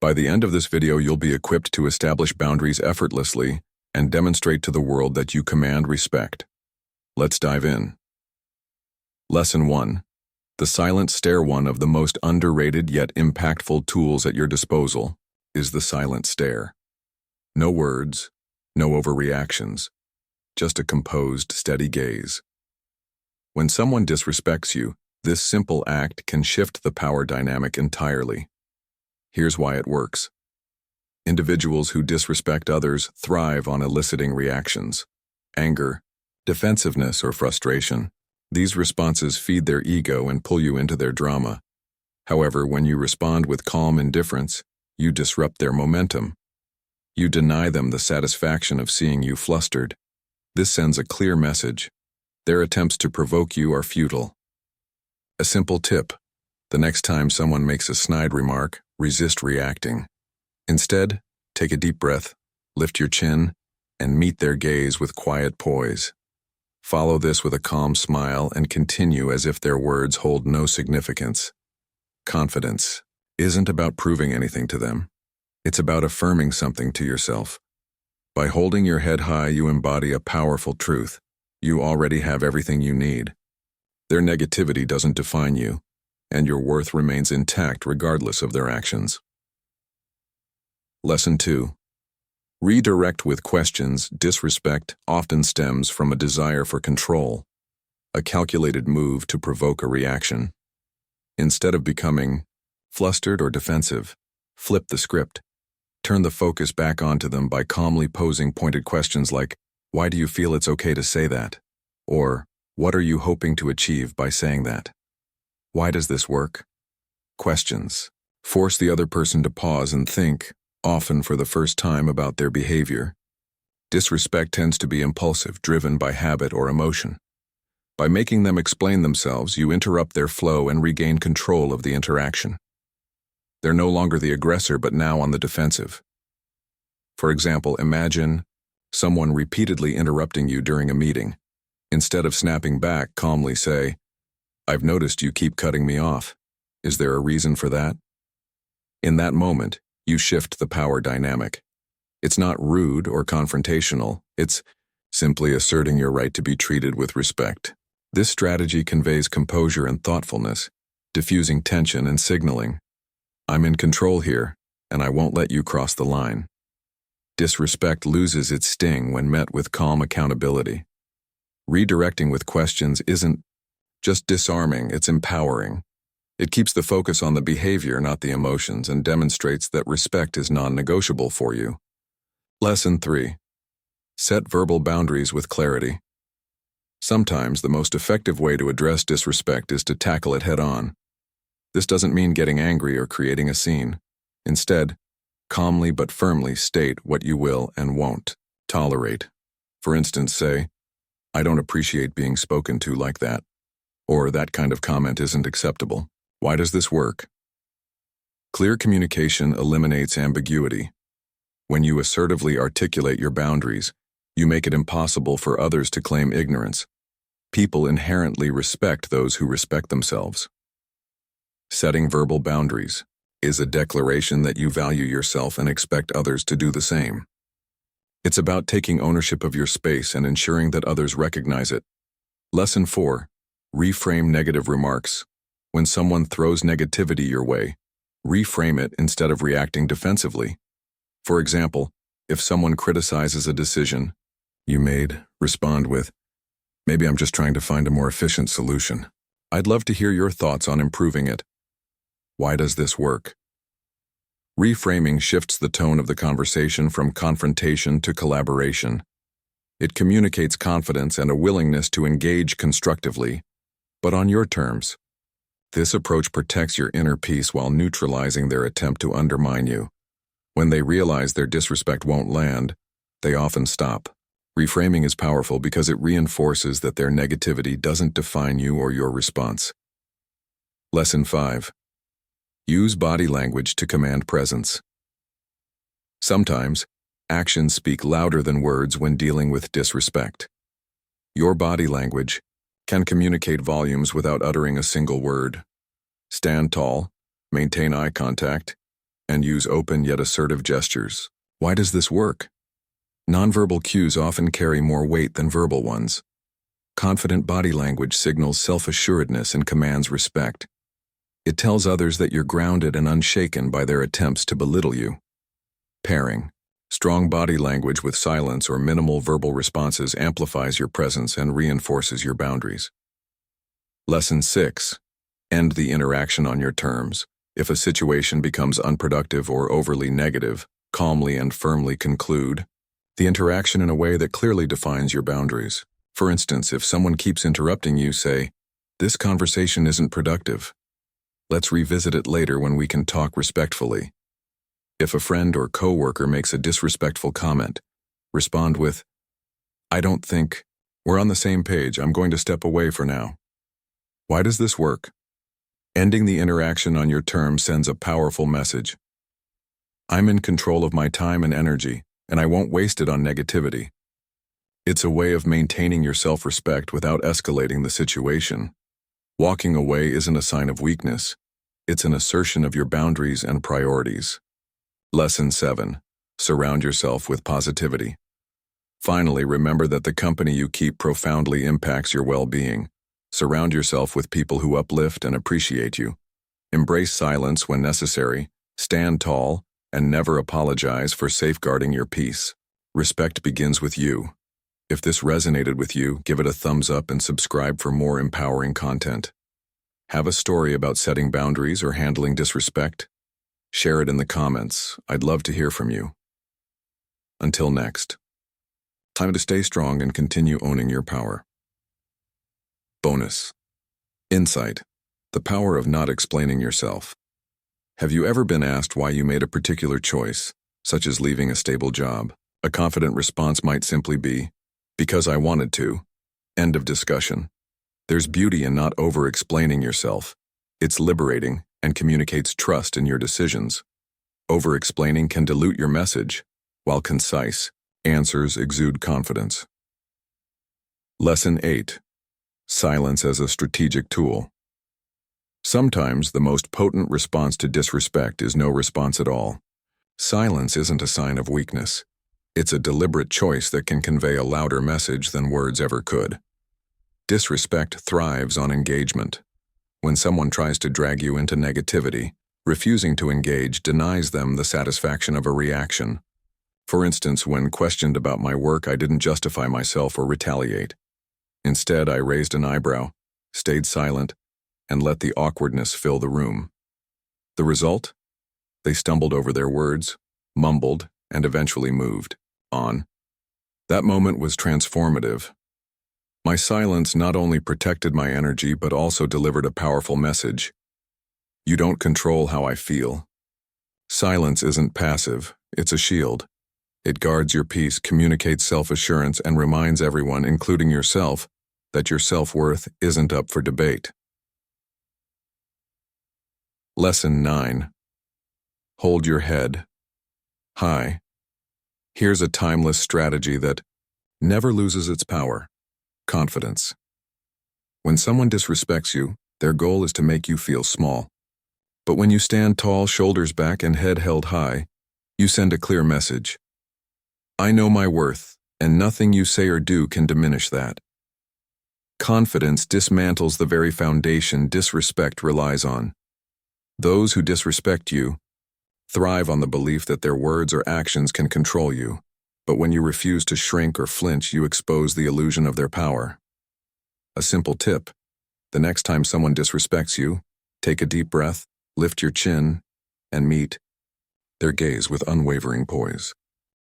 By the end of this video, you'll be equipped to establish boundaries effortlessly and demonstrate to the world that you command respect. Let's dive in. Lesson 1. The silent stare. One of the most underrated yet impactful tools at your disposal is the silent stare. No words, no overreactions, just a composed, steady gaze. When someone disrespects you, this simple act can shift the power dynamic entirely. Here's why it works. Individuals who disrespect others thrive on eliciting reactions: anger, defensiveness, or frustration. These responses feed their ego and pull you into their drama. However, when you respond with calm indifference, you disrupt their momentum. You deny them the satisfaction of seeing you flustered. This sends a clear message: their attempts to provoke you are futile. A simple tip: the next time someone makes a snide remark, resist reacting. Instead, take a deep breath, lift your chin, and meet their gaze with quiet poise. Follow this with a calm smile and continue as if their words hold no significance. Confidence isn't about proving anything to them. It's about affirming something to yourself. By holding your head high, you embody a powerful truth. You already have everything you need. Their negativity doesn't define you, and your worth remains intact regardless of their actions. Lesson 2. Redirect with questions. Disrespect often stems from a desire for control, a calculated move to provoke a reaction. Instead of becoming flustered or defensive, flip the script. Turn the focus back onto them by calmly posing pointed questions like, "Why do you feel it's okay to say that?" Or, "What are you hoping to achieve by saying that?" "Why does this work?" Questions force the other person to pause and think, often for the first time, about their behavior. Disrespect tends to be impulsive, driven by habit or emotion. By making them explain themselves, you interrupt their flow and regain control of the interaction. They're no longer the aggressor, but now on the defensive. For example, imagine someone repeatedly interrupting you during a meeting. Instead of snapping back, calmly say, "I've noticed you keep cutting me off. Is there a reason for that?" In that moment, you shift the power dynamic. It's not rude or confrontational. It's simply asserting your right to be treated with respect. This strategy conveys composure and thoughtfulness, diffusing tension and signaling, "I'm in control here, and I won't let you cross the line." Disrespect loses its sting when met with calm accountability. Redirecting with questions isn't just disarming, it's empowering. It keeps the focus on the behavior, not the emotions, and demonstrates that respect is non-negotiable for you. Lesson 3. Set verbal boundaries with clarity. Sometimes the most effective way to address disrespect is to tackle it head-on. This doesn't mean getting angry or creating a scene. Instead, calmly but firmly state what you will and won't tolerate. For instance, say, "I don't appreciate being spoken to like that," or "That kind of comment isn't acceptable." Why does this work? Clear communication eliminates ambiguity. When you assertively articulate your boundaries, you make it impossible for others to claim ignorance. People inherently respect those who respect themselves. Setting verbal boundaries is a declaration that you value yourself and expect others to do the same. It's about taking ownership of your space and ensuring that others recognize it. Lesson 4. Reframe negative remarks. When someone throws negativity your way, reframe it instead of reacting defensively. For example, if someone criticizes a decision you made, respond with, "Maybe I'm just trying to find a more efficient solution. I'd love to hear your thoughts on improving it." Why does this work? Reframing shifts the tone of the conversation from confrontation to collaboration. It communicates confidence and a willingness to engage constructively, but on your terms. This approach protects your inner peace while neutralizing their attempt to undermine you. When they realize their disrespect won't land, they often stop. Reframing is powerful because it reinforces that their negativity doesn't define you or your response. Lesson 5. Use body language to command presence. Sometimes, actions speak louder than words when dealing with disrespect. Your body language can communicate volumes without uttering a single word. Stand tall, maintain eye contact, and use open yet assertive gestures. Why does this work? Nonverbal cues often carry more weight than verbal ones. Confident body language signals self-assuredness and commands respect. It tells others that you're grounded and unshaken by their attempts to belittle you. Pairing. Strong body language with silence or minimal verbal responses amplifies your presence and reinforces your boundaries. Lesson 6. End the interaction on your terms. If a situation becomes unproductive or overly negative, calmly and firmly conclude the interaction in a way that clearly defines your boundaries. For instance, if someone keeps interrupting you, say, "This conversation isn't productive. Let's revisit it later when we can talk respectfully." If a friend or coworker makes a disrespectful comment, respond with, "I don't think we're on the same page. I'm going to step away for now." Why does this work? Ending the interaction on your terms sends a powerful message. I'm in control of my time and energy, and I won't waste it on negativity. It's a way of maintaining your self-respect without escalating the situation. Walking away isn't a sign of weakness. It's an assertion of your boundaries and priorities. Lesson 7. Surround yourself with positivity. Finally, remember that the company you keep profoundly impacts your well-being. Surround yourself with people who uplift and appreciate you. Embrace silence when necessary, stand tall, and never apologize for safeguarding your peace. Respect begins with you. If this resonated with you, give it a thumbs up and subscribe for more empowering content. Have a story about setting boundaries or handling disrespect? Share it in the comments. I'd love to hear from you. Until next. Time to stay strong and continue owning your power. Bonus. Insight. The power of not explaining yourself. Have you ever been asked why you made a particular choice, such as leaving a stable job? A confident response might simply be, "Because I wanted to." End of discussion. There's beauty in not over-explaining yourself. It's liberating and communicates trust in your decisions. Over-explaining can dilute your message, while concise answers exude confidence. Lesson 8. Silence as a strategic tool. Sometimes the most potent response to disrespect is no response at all. Silence isn't a sign of weakness. It's a deliberate choice that can convey a louder message than words ever could. Disrespect thrives on engagement. When someone tries to drag you into negativity, refusing to engage denies them the satisfaction of a reaction. For instance, when questioned about my work, I didn't justify myself or retaliate. Instead, I raised an eyebrow, stayed silent, and let the awkwardness fill the room. The result? They stumbled over their words, mumbled, and eventually moved on. That moment was transformative. My silence not only protected my energy but also delivered a powerful message. You don't control how I feel. Silence isn't passive, it's a shield. It guards your peace, communicates self-assurance, and reminds everyone, including yourself, that your self-worth isn't up for debate. Lesson 9. Hold your head high. Here's a timeless strategy that never loses its power. Confidence. When someone disrespects you, their goal is to make you feel small. But when you stand tall, shoulders back, and head held high, you send a clear message. I know my worth, and nothing you say or do can diminish that. Confidence dismantles the very foundation disrespect relies on. Those who disrespect you thrive on the belief that their words or actions can control you. But when you refuse to shrink or flinch, you expose the illusion of their power. A simple tip: the next time someone disrespects you, take a deep breath, lift your chin, and meet their gaze with unwavering poise.